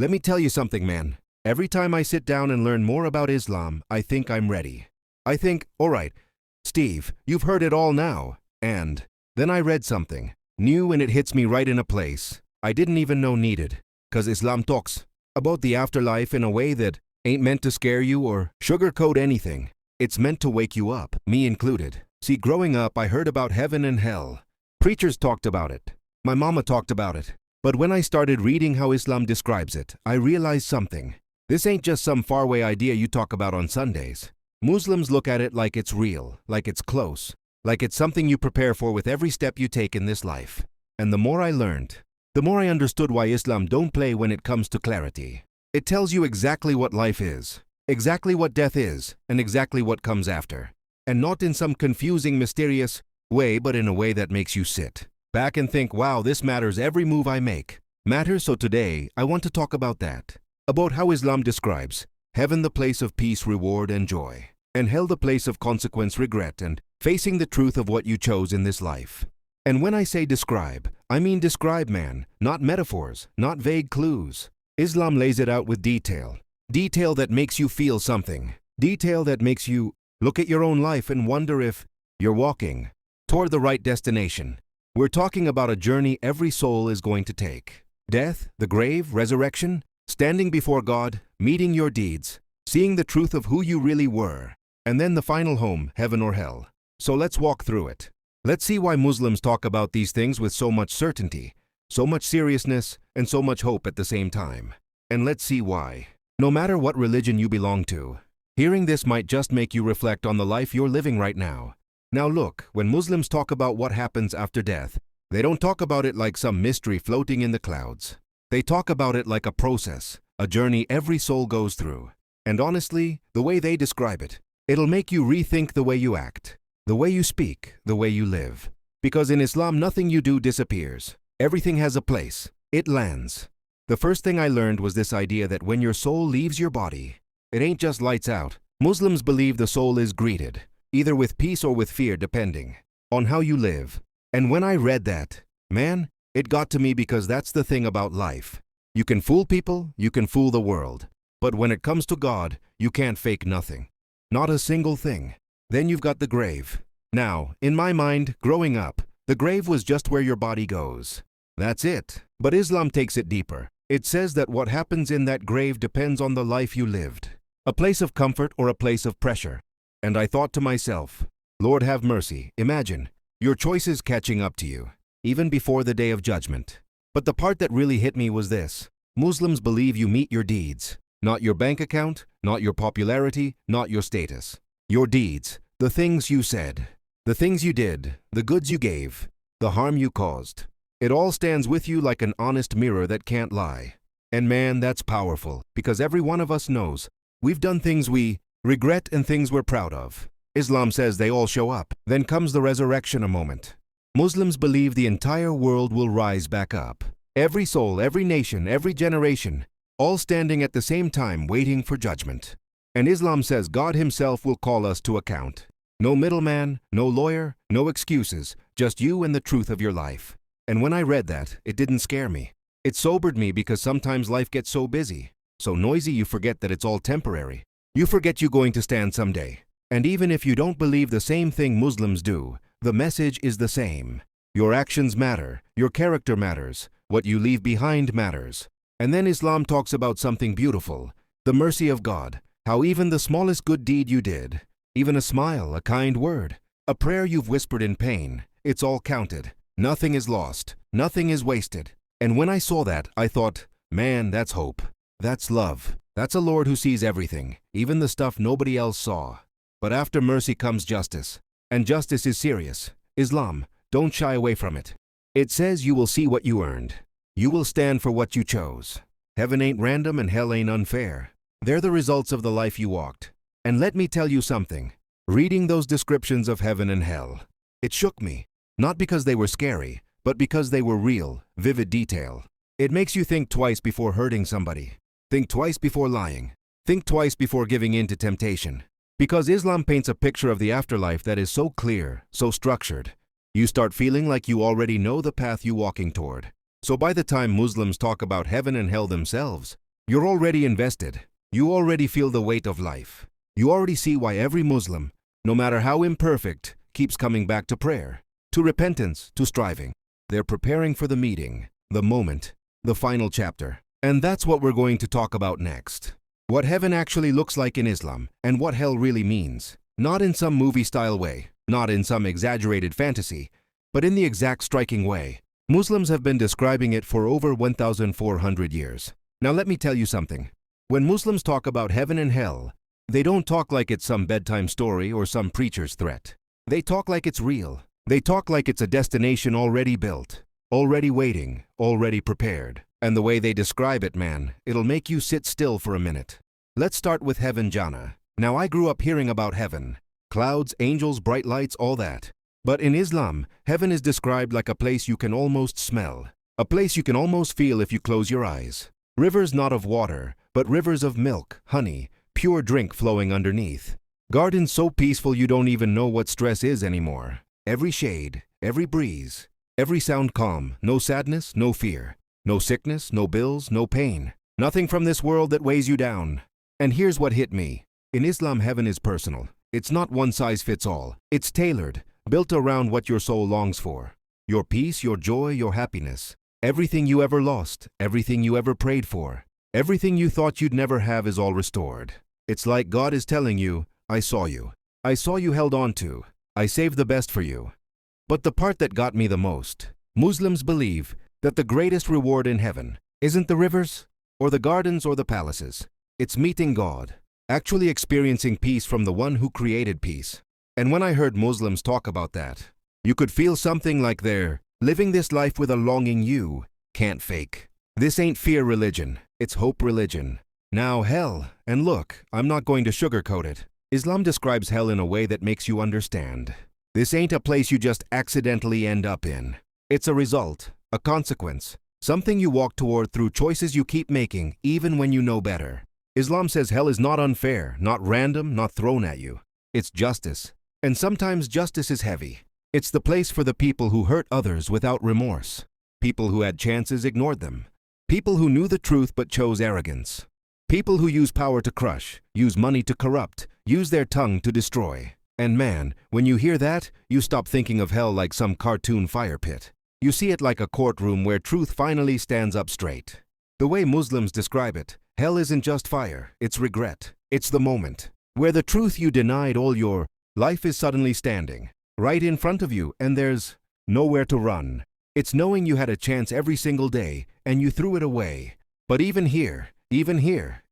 Let me tell you something, man. Every time I sit down and learn more about Islam, I think I'm ready. I think, alright, Steve, you've heard it all now. And then I read something new and it hits me right in a place I didn't even know needed. 'Cause Islam talks about the afterlife in a way that ain't meant to scare you or sugarcoat anything. It's meant to wake you up, me included. See, growing up, I heard about heaven and hell. Preachers talked about it. My mama talked about it. But when I started reading how Islam describes it, I realized something. This ain't just some faraway idea you talk about on Sundays. Muslims look at it like it's real, like it's close, like it's something you prepare for with every step you take in this life. And the more I learned, the more I understood why Islam don't play when it comes to clarity. It tells you exactly what life is, exactly what death is, and exactly what comes after. And not in some confusing, mysterious way, but in a way that makes you sit back and think, wow, this matters. Every move I make matters. So today, I want to talk about that. About how Islam describes heaven, the place of peace, reward, and joy, and hell, the place of consequence, regret, and facing the truth of what you chose in this life. And when I say describe, I mean describe, man, not metaphors, not vague clues. Islam lays it out with detail. Detail that makes you feel something. Detail that makes you look at your own life and wonder if you're walking toward the right destination. We're talking about a journey every soul is going to take. Death, the grave, resurrection, standing before God, meeting your deeds, seeing the truth of who you really were, and then the final home, heaven or hell. So let's walk through it. Let's see why Muslims talk about these things with so much certainty, so much seriousness, and so much hope at the same time. And let's see why. No matter what religion you belong to, hearing this might just make you reflect on the life you're living right now. Now look, when Muslims talk about what happens after death, they don't talk about it like some mystery floating in the clouds. They talk about it like a process, a journey every soul goes through. And honestly, the way they describe it, it'll make you rethink the way you act, the way you speak, the way you live. Because in Islam, nothing you do disappears. Everything has a place. It lands. The first thing I learned was this idea that when your soul leaves your body, it ain't just lights out. Muslims believe the soul is greeted, either with peace or with fear, depending on how you live. And when I read that, man, it got to me, because that's the thing about life. You can fool people, you can fool the world. But when it comes to God, you can't fake nothing. Not a single thing. Then you've got the grave. Now, in my mind, growing up, the grave was just where your body goes. That's it. But Islam takes it deeper. It says that what happens in that grave depends on the life you lived. A place of comfort or a place of pressure. And I thought to myself, Lord have mercy, imagine your choices catching up to you, even before the day of judgment. But the part that really hit me was this. Muslims believe you meet your deeds. Not your bank account, not your popularity, not your status. Your deeds, the things you said, the things you did, the goods you gave, the harm you caused. It all stands with you like an honest mirror that can't lie. And man, that's powerful, because every one of us knows we've done things we regret and things we're proud of. Islam says they all show up. Then comes the resurrection, a moment. Muslims believe the entire world will rise back up. Every soul, every nation, every generation, all standing at the same time waiting for judgment. And Islam says God himself will call us to account. No middleman, no lawyer, no excuses, just you and the truth of your life. And when I read that, it didn't scare me. It sobered me, because sometimes life gets so busy, so noisy, you forget that it's all temporary. You forget you're going to stand someday. And even if you don't believe the same thing Muslims do, the message is the same. Your actions matter, your character matters, what you leave behind matters. And then Islam talks about something beautiful, the mercy of God, how even the smallest good deed you did, even a smile, a kind word, a prayer you've whispered in pain, it's all counted. Nothing is lost, nothing is wasted. And when I saw that, I thought, man, that's hope. That's love. That's a Lord who sees everything, even the stuff nobody else saw. But after mercy comes justice. And justice is serious. Islam, don't shy away from it. It says you will see what you earned. You will stand for what you chose. Heaven ain't random and hell ain't unfair. They're the results of the life you walked. And let me tell you something. Reading those descriptions of heaven and hell, it shook me. Not because they were scary, but because they were real, vivid detail. It makes you think twice before hurting somebody. Think twice before lying. Think twice before giving in to temptation. Because Islam paints a picture of the afterlife that is so clear, so structured. You start feeling like you already know the path you're walking toward. So by the time Muslims talk about heaven and hell themselves, You're already invested. You already feel the weight of life. You already see why every Muslim, no matter how imperfect, keeps coming back to prayer, to repentance, to striving. They're preparing for the meeting, the moment, the final chapter. And that's what we're going to talk about next. What heaven actually looks like in Islam, and what hell really means. Not in some movie-style way, not in some exaggerated fantasy, but in the exact striking way. Muslims have been describing it for over 1,400 years. Now let me tell you something. When Muslims talk about heaven and hell, they don't talk like it's some bedtime story or some preacher's threat. They talk like it's real. They talk like it's a destination already built, already waiting, already prepared. And the way they describe it, man, it'll make you sit still for a minute. Let's start with heaven, Jannah. Now I grew up hearing about heaven. Clouds, angels, bright lights, all that. But in Islam, heaven is described like a place you can almost smell. A place you can almost feel if you close your eyes. Rivers not of water, but rivers of milk, honey, pure drink flowing underneath. Gardens so peaceful you don't even know what stress is anymore. Every shade, every breeze, every sound calm, no sadness, no fear. No sickness, no bills, no pain. Nothing from this world that weighs you down. And here's what hit me. In Islam, heaven is personal. It's not one size fits all. It's tailored, built around what your soul longs for. Your peace, your joy, your happiness. Everything you ever lost, everything you ever prayed for, everything you thought you'd never have is all restored. It's like God is telling you, I saw you. I saw you held on to. I saved the best for you. But the part that got me the most, Muslims believe that the greatest reward in heaven isn't the rivers, or the gardens, or the palaces. It's meeting God, actually experiencing peace from the one who created peace. And when I heard Muslims talk about that, you could feel something like they're living this life with a longing you can't fake. This ain't fear religion, it's hope religion. Now hell, and look, I'm not going to sugarcoat it. Islam describes hell in a way that makes you understand. This ain't a place you just accidentally end up in. It's a result. A consequence, something you walk toward through choices you keep making even when you know better. Islam says hell is not unfair, not random, not thrown at you. It's justice. And sometimes justice is heavy. It's the place for the people who hurt others without remorse. People who had chances, ignored them. People who knew the truth but chose arrogance. People who use power to crush, use money to corrupt, use their tongue to destroy. And man, when you hear that, you stop thinking of hell like some cartoon fire pit. You see it like a courtroom where truth finally stands up straight. The way Muslims describe it, hell isn't just fire, it's regret. It's the moment where the truth you denied all your life is suddenly standing right in front of you and there's nowhere to run. It's knowing you had a chance every single day and you threw it away. But even here,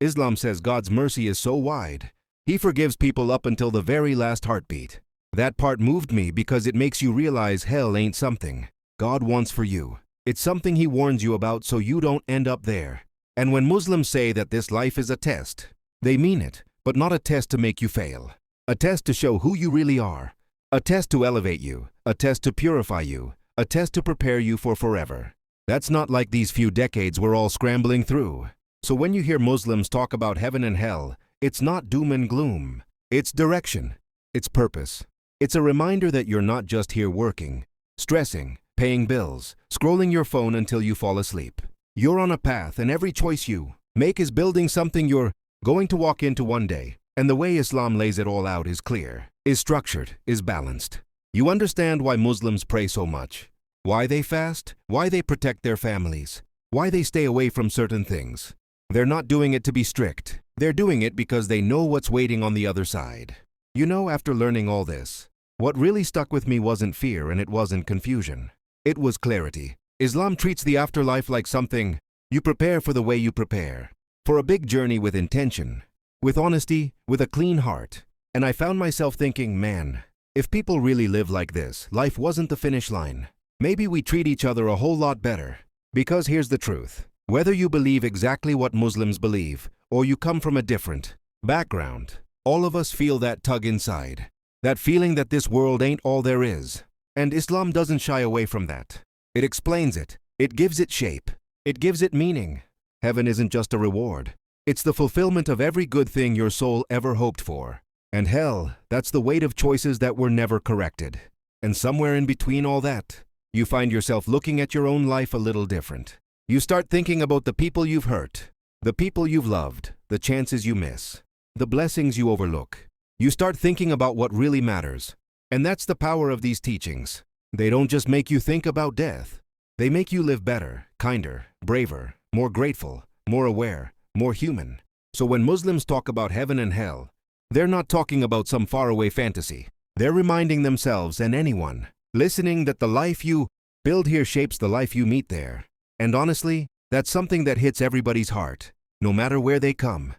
Islam says God's mercy is so wide. He forgives people up until the very last heartbeat. That part moved me because it makes you realize hell ain't something God wants for you. It's something He warns you about so you don't end up there. And when Muslims say that this life is a test, they mean it, but not a test to make you fail. A test to show who you really are. A test to elevate you. A test to purify you. A test to prepare you for forever. That's not like these few decades we're all scrambling through. So when you hear Muslims talk about heaven and hell, it's not doom and gloom. It's direction. It's purpose. It's a reminder that you're not just here working, stressing, paying bills, scrolling your phone until you fall asleep. You're on a path and every choice you make is building something you're going to walk into one day. And the way Islam lays it all out is clear, is structured, is balanced. You understand why Muslims pray so much, why they fast, why they protect their families, why they stay away from certain things. They're not doing it to be strict. They're doing it because they know what's waiting on the other side. You know, after learning all this, what really stuck with me wasn't fear and it wasn't confusion. It was clarity. Islam treats the afterlife like something you prepare for the way you prepare. For a big journey with intention, with honesty, with a clean heart. And I found myself thinking, man, if people really live like this, life wasn't the finish line. Maybe we treat each other a whole lot better. Because here's the truth. Whether you believe exactly what Muslims believe, or you come from a different background, all of us feel that tug inside. That feeling that this world ain't all there is. And Islam doesn't shy away from that. It explains it. It gives it shape. It gives it meaning. Heaven isn't just a reward. It's the fulfillment of every good thing your soul ever hoped for. And hell, that's the weight of choices that were never corrected. And somewhere in between all that, you find yourself looking at your own life a little different. You start thinking about the people you've hurt, The people you've loved, the chances you miss, the blessings you overlook. You start thinking about what really matters. And that's the power of these teachings. They don't just make you think about death. They make you live better, kinder, braver, more grateful, more aware, more human. So when Muslims talk about heaven and hell, they're not talking about some faraway fantasy. They're reminding themselves and anyone listening that the life you build here shapes the life you meet there. And honestly, that's something that hits everybody's heart, no matter where they come.